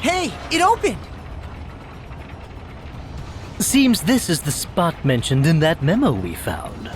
Hey, it opened! Seems this is the spot mentioned in that memo we found.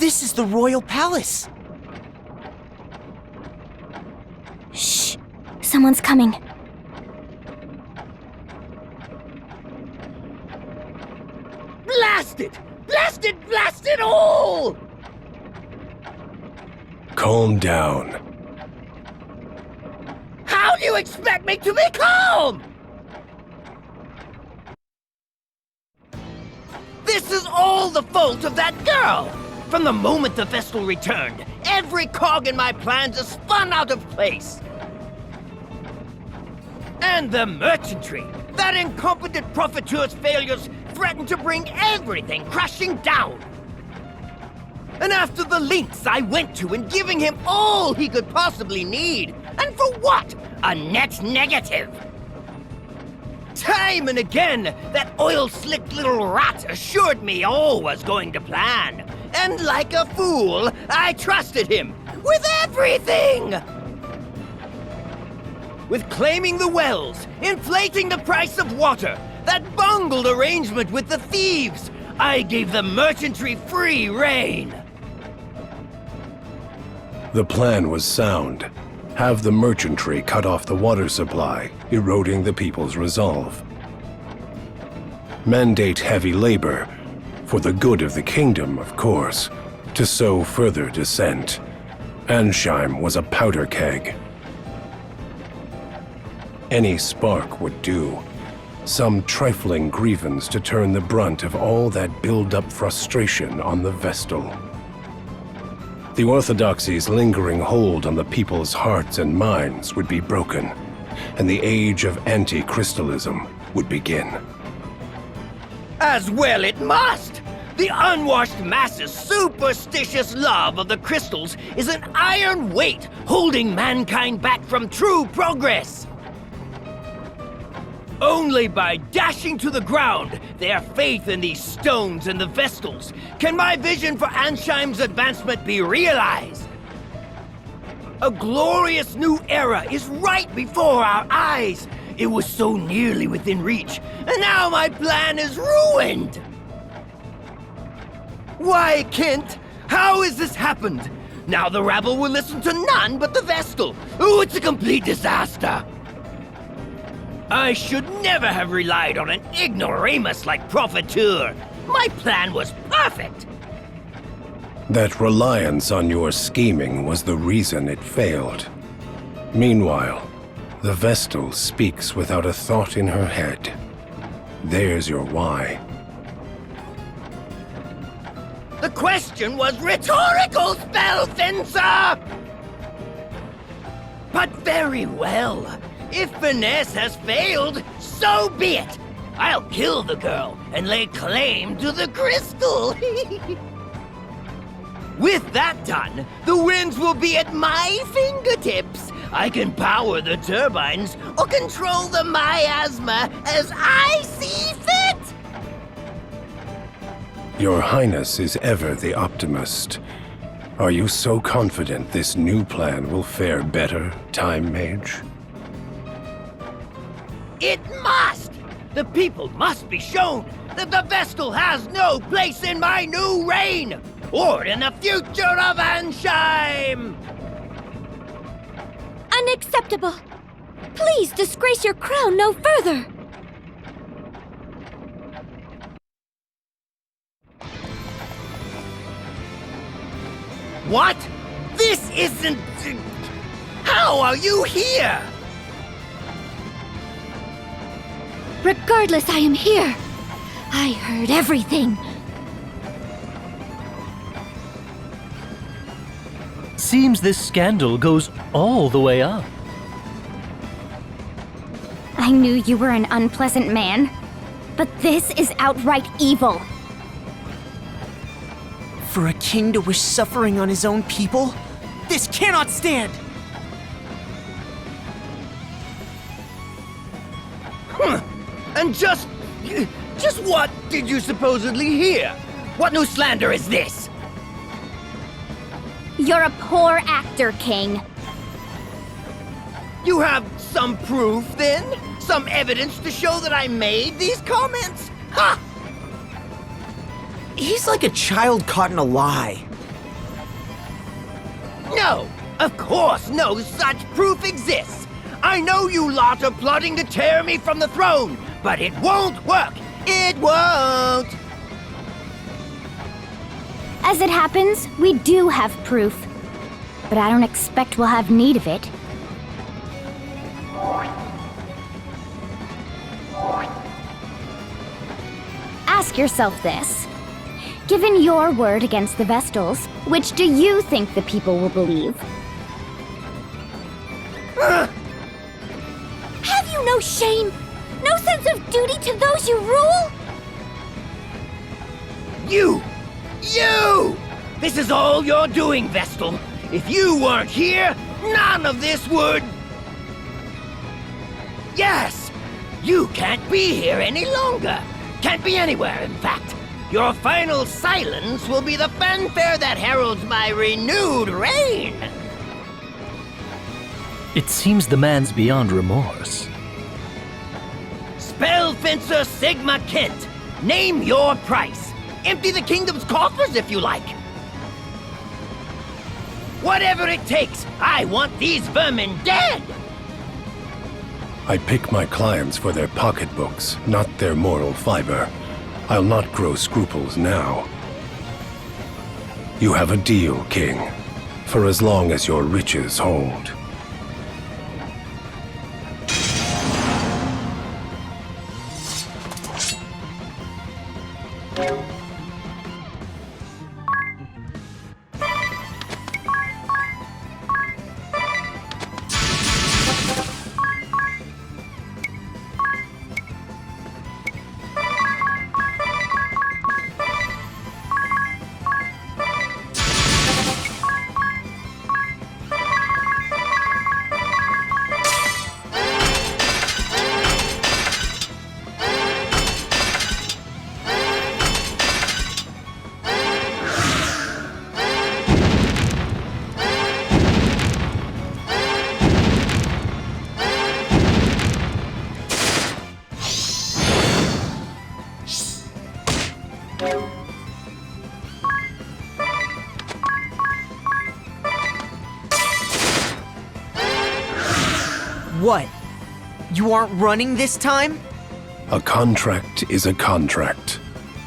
This is the royal palace. Shh! Someone's coming. Blast it! Blast it! Blast it all! Calm down. How do you expect me to be calm? This is all the fault of that girl! From the moment the vessel returned, every cog in my plans is spun out of place. And the merchantry! That incompetent profiteur's failures threatened to bring everything crashing down! And after the lengths I went to in giving him all he could possibly need, and for what? A net negative! Time and again, that oil-slicked little rat assured me all was going to plan. And like a fool, I trusted him with everything! With claiming the wells, inflating the price of water, that bungled arrangement with the thieves, I gave the merchantry free rein. The plan was sound. Have the merchantry cut off the water supply, eroding the people's resolve. Mandate heavy labor, for the good of the kingdom, of course, to sow further dissent. Ansheim was a powder keg. Any spark would do. Some trifling grievance to turn the brunt of all that build-up frustration on the Vestal. The Orthodoxy's lingering hold on the people's hearts and minds would be broken, and the age of anti-crystalism would begin. As well it must! The unwashed masses' superstitious love of the crystals is an iron weight holding mankind back from true progress. Only by dashing to the ground their faith in these stones and the Vestals can my vision for Ansheim's advancement be realized. A glorious new era is right before our eyes. It was so nearly within reach, and now my plan is ruined! Why, Kent? How has this happened? Now the rabble will listen to none but the Vestal. Oh, it's a complete disaster! I should never have relied on an ignoramus like Profiteur. My plan was perfect! That reliance on your scheming was the reason it failed. Meanwhile, the Vestal speaks without a thought in her head. There's your why. The question was rhetorical, Spellfencer! But very well. If finesse has failed, so be it! I'll kill the girl and lay claim to the crystal! With that done, the winds will be at my fingertips! I can power the turbines or control the miasma as I see fit! Your Highness is ever the optimist. Are you so confident this new plan will fare better, Time Mage? It must! The people must be shown that the Vestal has no place in my new reign, or in the future of Ansheim! Unacceptable! Please disgrace your crown no further! What? This isn't... How are you here? Regardless, I am here! I heard everything! Seems this scandal goes all the way up. I knew you were an unpleasant man, but this is outright evil. For a king to wish suffering on his own people? This cannot stand! And just what did you supposedly hear? What new slander is this? You're a poor actor, King. You have some proof, then? Some evidence to show that I made these comments? Ha! He's like a child caught in a lie. No! Of course no such proof exists! I know you lot are plotting to tear me from the throne, but it won't work! It won't! As it happens, we do have proof. But I don't expect we'll have need of it. Ask yourself this. Given your word against the Vestals, which do you think the people will believe? Have you no shame? No sense of duty to those you rule? You! This is all you're doing, Vestal! If you weren't here, none of this would... Yes! You can't be here any longer! Can't be anywhere, in fact! Your final silence will be the fanfare that heralds my renewed reign! It seems the man's beyond remorse. Spellfencer Sigma Kent, name your price. Empty the kingdom's coffers if you like. Whatever it takes, I want these vermin dead! I pick my clients for their pocketbooks, not their moral fiber. I'll not grow scruples now. You have a deal, King, for as long as your riches hold. What? You aren't running this time? A contract is a contract,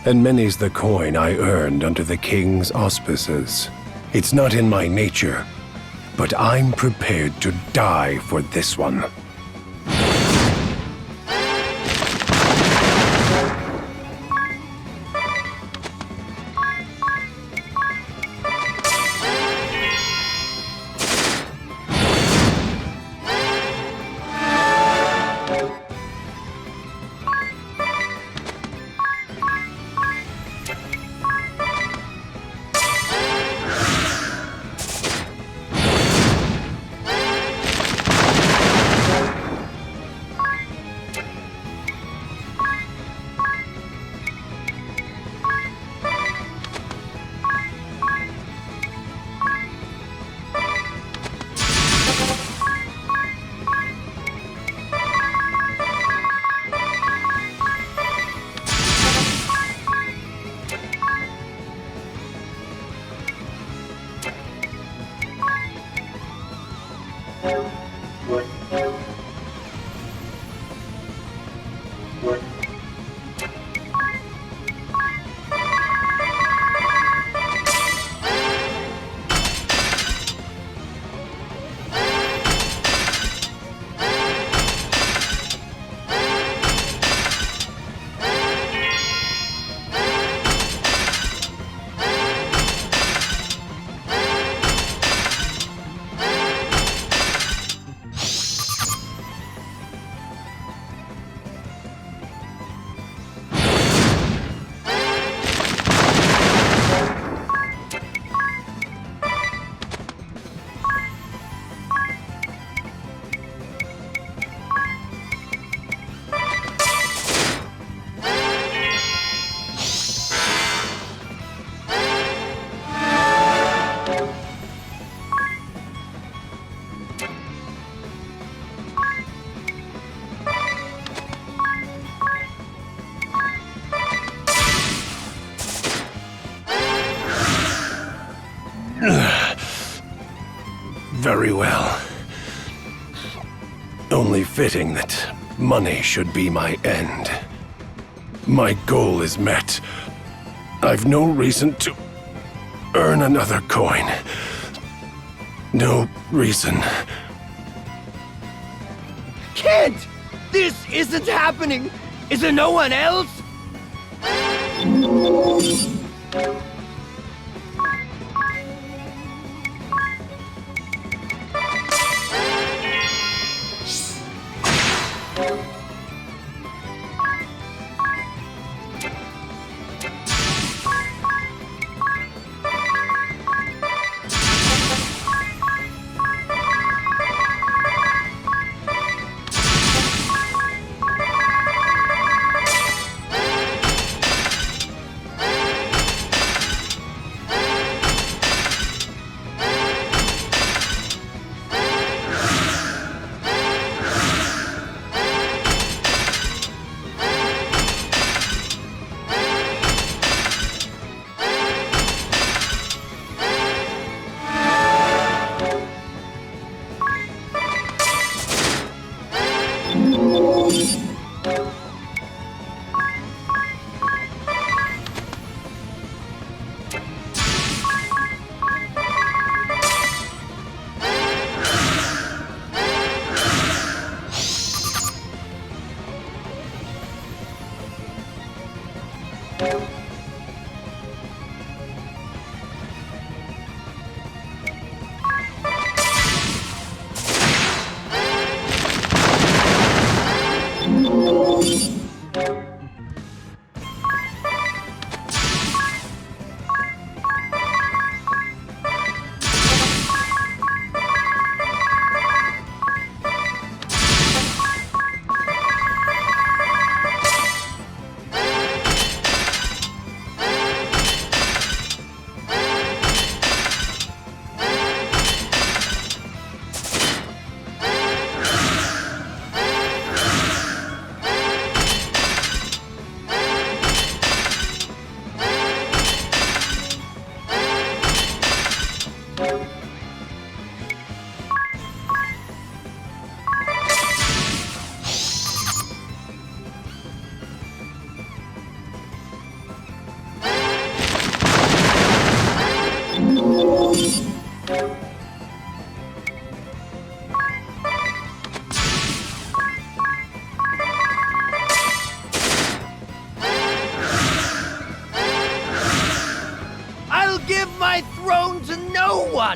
and many's the coin I earned under the king's auspices. It's not in my nature, but I'm prepared to die for this one. Very well. Only fitting that money should be my end. My goal is met. I've no reason to earn another coin. No reason. Kid! This isn't happening! Is there no one else?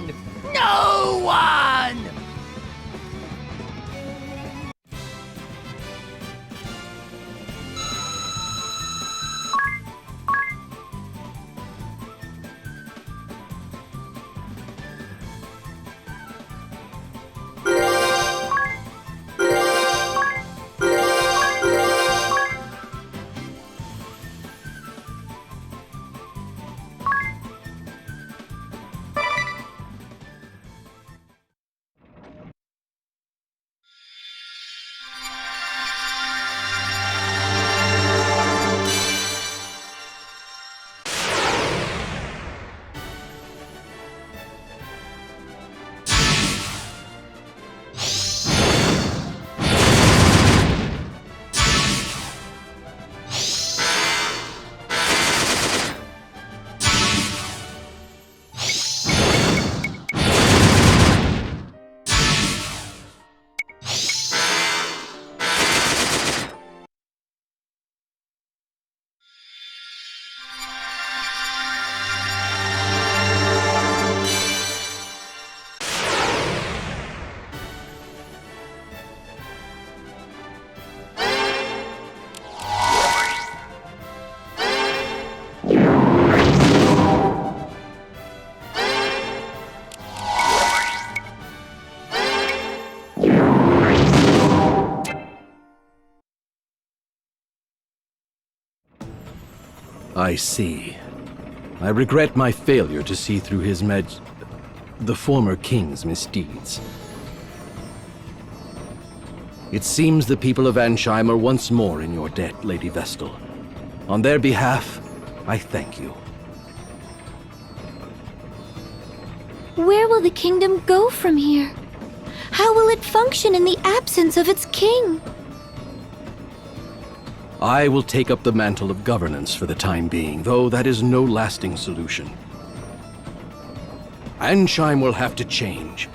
one! No one! I see. I regret my failure to see through the former king's misdeeds. It seems the people of Ansheim are once more in your debt, Lady Vestal. On their behalf, I thank you. Where will the kingdom go from here? How will it function in the absence of its king? I will take up the mantle of governance for the time being, though that is no lasting solution. Ansheim will have to change.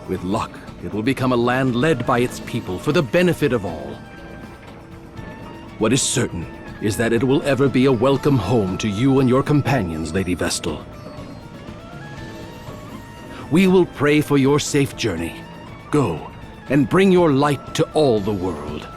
With luck, it will become a land led by its people for the benefit of all. What is certain is that it will ever be a welcome home to you and your companions, Lady Vestal. We will pray for your safe journey. Go, and bring your light to all the world.